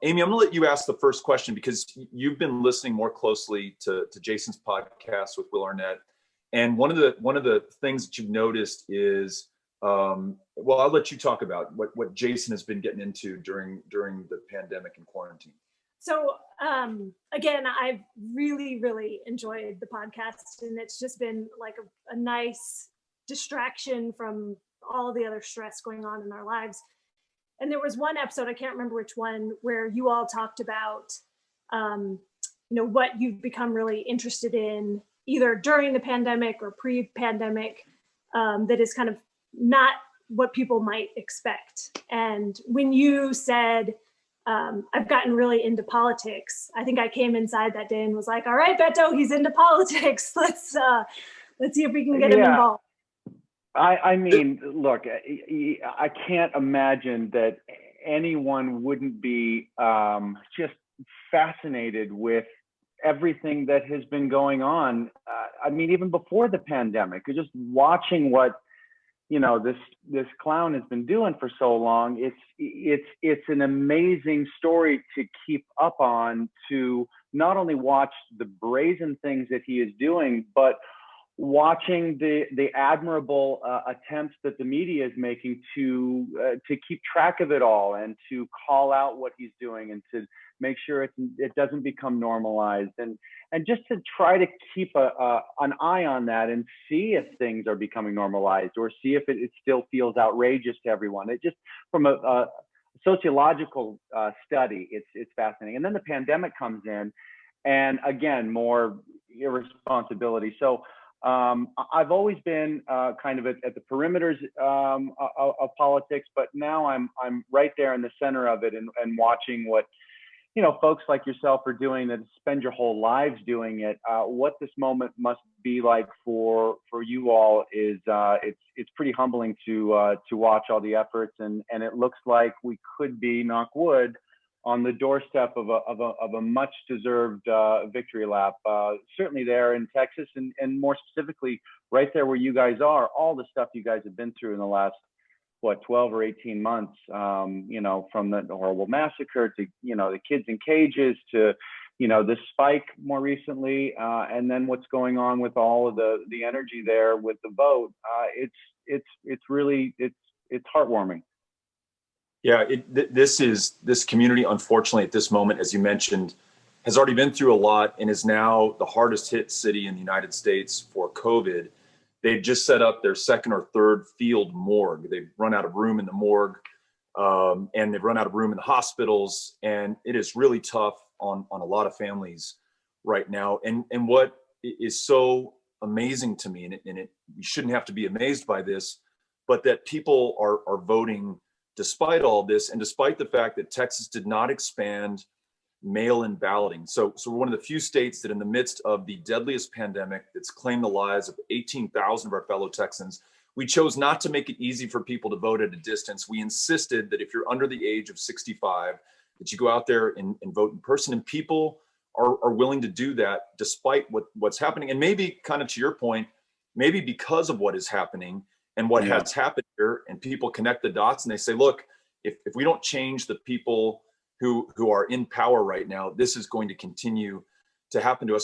Amy, I'm gonna let you ask the first question because you've been listening more closely to Jason's podcast with Will Arnett. And one of the things that you've noticed is, well, I'll let you talk about what Jason has been getting into during the pandemic and quarantine. So again, I've really, really enjoyed the podcast, and it's just been like a nice distraction from all the other stress going on in our lives. And there was one episode, I can't remember which one, where you all talked about, what you've become really interested in either during the pandemic or pre-pandemic, that is kind of not what people might expect. And when you said, I've gotten really into politics, I think I came inside that day and was like, all right, Beto, he's into politics. Let's see if we can get him involved. I mean, look, I can't imagine that anyone wouldn't be just fascinated with everything that has been going on. I mean, even before the pandemic, just watching what this clown has been doing for so long. It's an amazing story to keep up on, to not only watch the brazen things that he is doing, but watching the admirable attempts that the media is making to keep track of it all and to call out what he's doing and to make sure it doesn't become normalized and just to try to keep an eye on that and see if things are becoming normalized or see if it still feels outrageous to everyone. It just, from a sociological study, it's fascinating. And then the pandemic comes in, and again, more irresponsibility. So I've always been kind of at the perimeters of politics, but now I'm right there in the center of it and watching what folks like yourself are doing that spend your whole lives doing it. What this moment must be like for you all is it's pretty humbling to watch all the efforts, and it looks like we could be, knock wood, on the doorstep of a much deserved victory lap. Certainly there in Texas, and more specifically right there where you guys are. All the stuff you guys have been through in the last 12 or 18 months, from the horrible massacre to the kids in cages to the spike more recently, and then what's going on with all of the energy there with the vote. It's really heartwarming. Yeah, this community, unfortunately, at this moment, as you mentioned, has already been through a lot and is now the hardest hit city in the United States for COVID. They've just set up their second or third field morgue. They've run out of room in the morgue, and they've run out of room in the hospitals, and it is really tough on a lot of families right now. And what is so amazing to me, and you shouldn't have to be amazed by this, but that people are voting despite all this, and despite the fact that Texas did not expand mail-in balloting. So we're one of the few states that in the midst of the deadliest pandemic that's claimed the lives of 18,000 of our fellow Texans, we chose not to make it easy for people to vote at a distance. We insisted that if you're under the age of 65, that you go out there and vote in person. And people are willing to do that despite what's happening. And maybe, kind of to your point, maybe because of what is happening and what has happened here, and people connect the dots and they say, look, if we don't change the people who are in power right now, this is going to continue to happen to us.